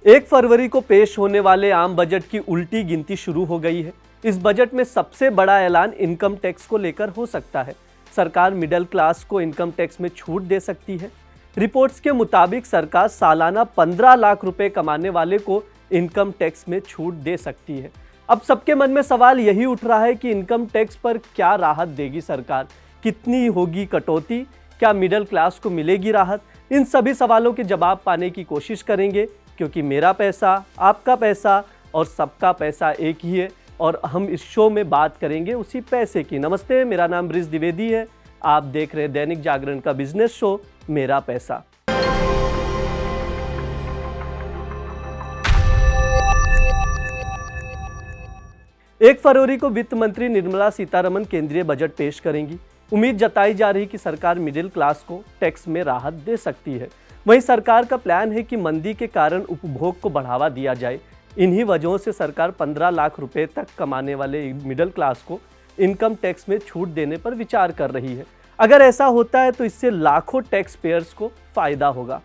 1 फरवरी को पेश होने वाले आम बजट की उल्टी गिनती शुरू हो गई है। इस बजट में सबसे बड़ा ऐलान इनकम टैक्स को लेकर हो सकता है। सरकार मिडिल क्लास को इनकम टैक्स में छूट दे सकती है। रिपोर्ट्स के मुताबिक सरकार सालाना 15 लाख रुपए कमाने वाले को इनकम टैक्स में छूट दे सकती है। अब सबके मन में सवाल यही उठ रहा है कि इनकम टैक्स पर क्या राहत देगी सरकार, कितनी होगी कटौती, क्या मिडिल क्लास को मिलेगी राहत। इन सभी सवालों के जवाब पाने की कोशिश करेंगे, क्योंकि मेरा पैसा, आपका पैसा और सबका पैसा एक ही है और हम इस शो में बात करेंगे उसी पैसे की। नमस्ते, मेरा नाम ब्रिज द्विवेदी है। आप देख रहे हैं दैनिक जागरण का बिजनेस शो मेरा पैसा। एक फरवरी को वित्त मंत्री निर्मला सीतारमण केंद्रीय बजट पेश करेंगी। उम्मीद जताई जा रही कि सरकार मिडिल क्लास को टैक्स में राहत दे सकती है। वहीं सरकार का प्लान है कि मंदी के कारण उपभोग को बढ़ावा दिया जाए। इन्हीं वजहों से सरकार 15 लाख रुपए तक कमाने वाले मिडिल क्लास को इनकम टैक्स में छूट देने पर विचार कर रही है। अगर ऐसा होता है तो इससे लाखों टैक्स पेयर्स को फायदा होगा।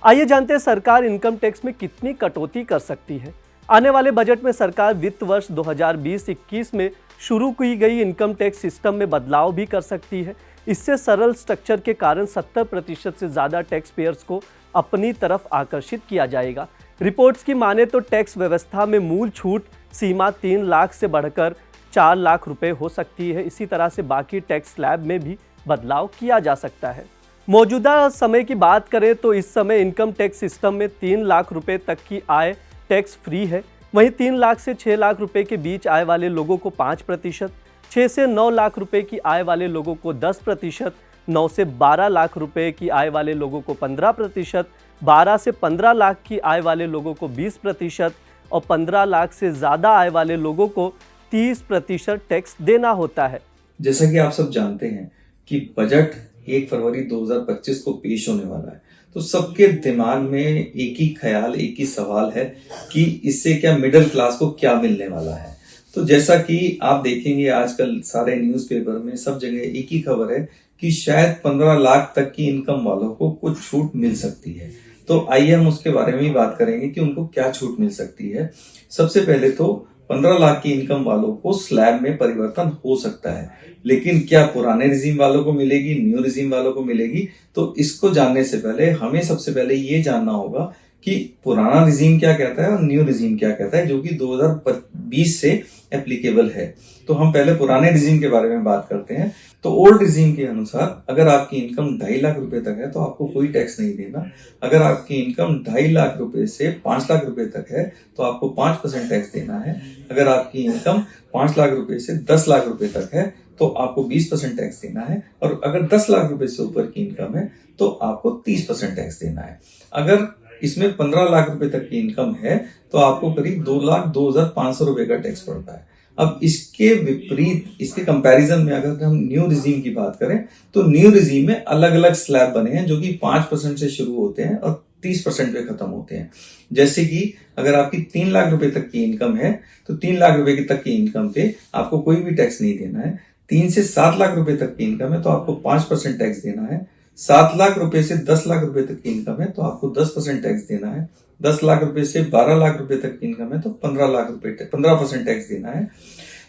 आइए जानते हैं सरकार इनकम टैक्स में कितनी कटौती कर सकती है। आने वाले बजट में सरकार वित्त वर्ष 2020-21 में शुरू की गई इनकम टैक्स सिस्टम में बदलाव भी कर सकती है। इससे सरल स्ट्रक्चर के कारण 70% से ज़्यादा टैक्स पेयर्स को अपनी तरफ आकर्षित किया जाएगा। रिपोर्ट्स की माने तो टैक्स व्यवस्था में मूल छूट सीमा 3 लाख से बढ़कर 4 लाख रुपए हो सकती है। इसी तरह से बाकी टैक्स स्लैब में भी बदलाव किया जा सकता है। मौजूदा समय की बात करें तो इस समय इनकम टैक्स सिस्टम में 3 लाख रुपए तक की आय टैक्स फ्री है। वहीं 3 लाख से 6 लाख रुपए के बीच आय वाले लोगों को 5%, 6 से 9 लाख रुपए की आय वाले लोगों को 10%, 9 से 12 लाख रुपए की आय वाले लोगों को 15%, 12 से 15 लाख की आय वाले लोगों को 20% और 15 लाख से ज़्यादा आय वाले लोगों को 30% टैक्स देना होता है। जैसा कि आप सब जानते हैं कि बजट 1 फरवरी 2025 को पेश होने वाला है, तो सबके दिमाग में एक ही ख्याल, एक ही सवाल है कि इससे क्या मिडिल क्लास को क्या मिलने वाला है। तो जैसा कि आप देखेंगे आजकल सारे न्यूज़पेपर में सब जगह एक ही खबर है कि शायद 15 लाख तक की इनकम वालों को कुछ छूट मिल सकती है। तो आइए हम उसके बारे में ही बात करेंगे कि उनको क्या छूट मिल सकती है। सबसे पहले तो 15 लाख की इनकम वालों को स्लैब में परिवर्तन हो सकता है, लेकिन क्या पुराने रिजीम वालों को मिलेगी, न्यू रिजीम वालों को मिलेगी? तो इसको जानने से पहले हमें सबसे पहले ये जानना होगा कि पुराना रिजीम क्या कहता है और न्यू रिजीम क्या कहता है, जो कि 2020 से एप्लीकेबल है। तो हम पहले पुराने रिजीम के बारे में बात करते हैं। तो ओल्ड रिजीम के अनुसार अगर आपकी इनकम 2.5 लाख रुपए तक है तो आपको कोई टैक्स नहीं देना। अगर आपकी इनकम 2.5 लाख रुपए से 5 लाख रुपए तक है तो आपको 5% टैक्स देना है। अगर आपकी इनकम 5 लाख रुपए से 10 लाख रुपए तक है तो आपको 20% टैक्स देना है। और अगर 10 लाख रुपए से ऊपर की इनकम है तो आपको 30% टैक्स देना है। अगर इसमें 15 लाख रुपए तक की इनकम है तो आपको करीब 2,02,500 रुपए का टैक्स पड़ता है। अब इसके विपरीत, इसके कंपैरिजन में अगर हम न्यू रिजीम की बात करें तो न्यू रिजीम में अलग अलग स्लैब बने हैं जो कि 5% से शुरू होते हैं और 30% पे खत्म होते हैं। जैसे कि अगर आपकी 3 लाख रुपए तक की इनकम है तो 3 लाख रुपए तक की इनकम पे आपको कोई भी टैक्स नहीं देना है। 3 से 7 लाख रुपए तक की इनकम है तो आपको 5% टैक्स देना है। 7 लाख रुपए से 10 लाख रुपए तक की इनकम है तो आपको 10% टैक्स देना है। 10 लाख रुपए से 12 लाख रुपए तक की इनकम है तो 15% टैक्स देना है।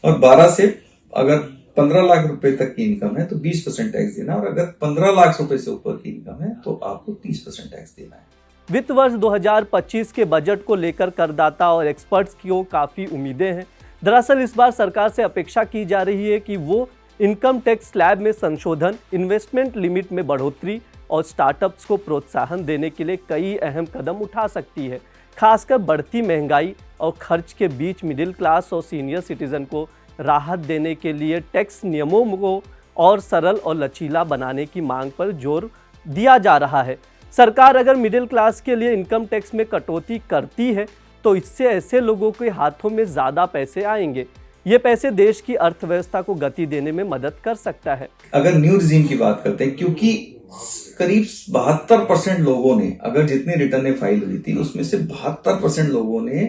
और 12 से अगर 15 लाख रुपए तक की इनकम है तो 20% टैक्स देना। और अगर 15 लाख रुपए से ऊपर की इनकम है तो आपको 30% टैक्स देना है। वित्त वर्ष 2025 के बजट को लेकर करदाता और एक्सपर्ट्स की काफ़ी उम्मीदें हैं। दरअसल इस बार सरकार से अपेक्षा की जा रही है कि वो इनकम टैक्स स्लैब में संशोधन, इन्वेस्टमेंट लिमिट में बढ़ोतरी और स्टार्टअप्स को प्रोत्साहन देने के लिए कई अहम कदम उठा सकती है। खासकर बढ़ती महंगाई और खर्च के बीच मिडिल क्लास और सीनियर सिटीजन को राहत देने के लिए टैक्स नियमों को और सरल और लचीला बनाने की मांग पर जोर दिया जा रहा है। सरकार अगर मिडिल क्लास के लिए इनकम टैक्स में कटौती करती है तो इससे ऐसे लोगों के हाथों में ज़्यादा पैसे आएंगे। ये पैसे देश की अर्थव्यवस्था को गति देने में मदद कर सकता है। अगर न्यू रिजीम की बात करते हैं, क्योंकि करीब 72% लोगों ने, अगर जितनी रिटर्न फाइल हुई थी उसमें से 72% लोगों ने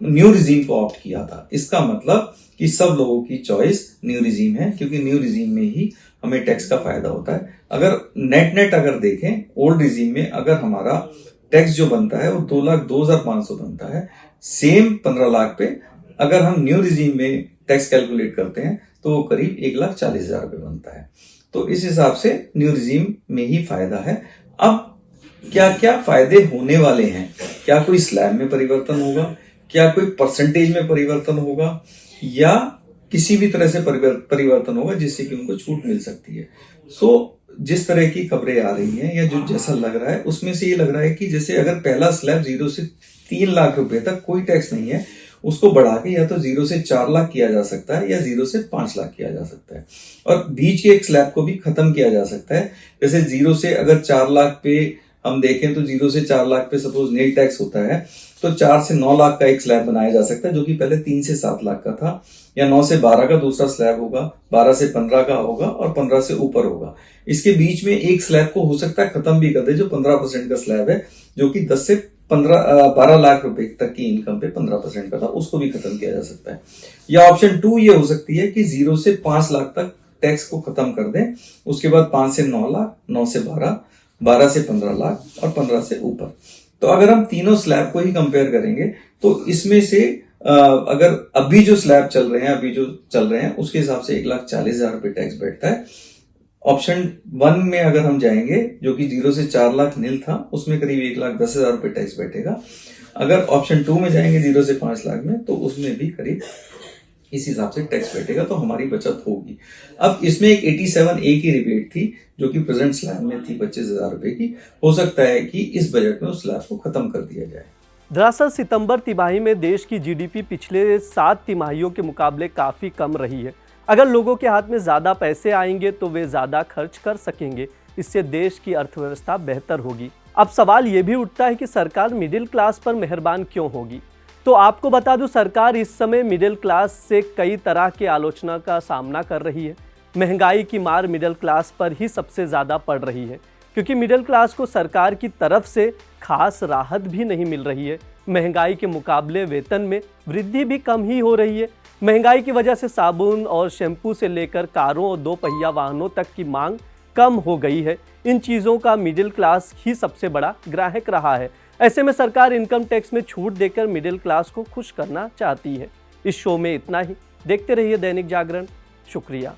न्यू रिजीम को ऑप्ट किया था। इसका मतलब कि सब लोगों की चॉइस न्यू रिजीम है, क्योंकि न्यू रिजीम में ही हमें टैक्स का फायदा होता है। अगर नेट अगर देखें ओल्ड रिजीम में, अगर हमारा टैक्स जो बनता है वो 2,02,500 बनता है। सेम 15 लाख पे अगर हम न्यू रिजीम में टैक्स कैलकुलेट करते हैं तो वो करीब 1,40,000 रुपये बनता है। तो इस हिसाब से न्यू रिजीम में ही फायदा है। अब क्या क्या फायदे होने वाले हैं, क्या कोई स्लैब में परिवर्तन होगा, क्या कोई परसेंटेज में परिवर्तन होगा, या किसी भी तरह से परिवर्तन होगा जिससे कि उनको छूट मिल सकती है। जिस तरह की खबरें आ रही हैं या जो जैसा लग रहा है उसमें से ये लग रहा है कि जैसे अगर पहला स्लैब 0 से 3 लाख रुपए तक कोई टैक्स नहीं है, उसको बढ़ा के या तो 0 से 4 लाख किया जा सकता है या 0 से 5 लाख किया जा सकता है, और बीच के एक स्लैब को भी खत्म किया जा सकता है। जैसे 0 से अगर 4 लाख पे हम देखें तो 0 से 4 लाख पे सपोज नील टैक्स होता है, तो 4 से 9 लाख का एक स्लैब बनाया जा सकता है जो कि पहले 3 से 7 लाख का था, या 9 से 12 का दूसरा स्लैब होगा, 12 से 15 का होगा और 15 से ऊपर होगा। इसके बीच में एक स्लैब को हो सकता है खत्म भी कर दे, जो 15% का स्लैब है, जो कि 10 से 12 लाख रुपए तक की इनकम पे 15% का था, उसको भी खत्म किया जा सकता है। या ऑप्शन 2 ये हो सकती है कि 0 से 5 लाख तक टैक्स को खत्म कर दें, उसके बाद 5 से 9 लाख, 9 से 12, 12 से 15 लाख और 15 से ऊपर। तो अगर हम तीनों स्लैब को ही कंपेयर करेंगे तो इसमें से अगर अभी जो स्लैब चल रहे हैं उसके हिसाब से 1,40,000 रुपए टैक्स बैठता है। ऑप्शन 1 में अगर हम जाएंगे जो कि 0 से 4 लाख नील था, उसमें करीब 1,10,000 रुपए टैक्स बैठेगा। अगर ऑप्शन 2 में जाएंगे 0 से 5 लाख में, तो उसमें भी करीब इस हिसाब से टैक्स बैठेगा, तो हमारी बचत होगी। अब इसमें एक 87A की रिबेट थी जो कि प्रेजेंट स्लैब में थी 25,000 रुपए की। हो सकता है कि इस बजट में उस स्लैब को खत्म कर दिया जाए। दरअसल सितंबर तिमाही में देश की जीडीपी पिछले 7 तिमाहियों के मुकाबले काफ़ी कम रही है। अगर लोगों के हाथ में ज़्यादा पैसे आएंगे तो वे ज़्यादा खर्च कर सकेंगे, इससे देश की अर्थव्यवस्था बेहतर होगी। अब सवाल ये भी उठता है कि सरकार मिडिल क्लास पर मेहरबान क्यों होगी। तो आपको बता दूं, सरकार इस समय मिडिल क्लास से कई तरह की आलोचना का सामना कर रही है। महंगाई की मार मिडिल क्लास पर ही सबसे ज़्यादा पड़ रही है, क्योंकि मिडिल क्लास को सरकार की तरफ से खास राहत भी नहीं मिल रही है। महंगाई के मुकाबले वेतन में वृद्धि भी कम ही हो रही है। महंगाई की वजह से साबुन और शैम्पू से लेकर कारों और 2 पहिया वाहनों तक की मांग कम हो गई है। इन चीज़ों का मिडिल क्लास ही सबसे बड़ा ग्राहक रहा है। ऐसे में सरकार इनकम टैक्स में छूट देकर मिडिल क्लास को खुश करना चाहती है। इस शो में इतना ही। देखते रहिए दैनिक जागरण। शुक्रिया।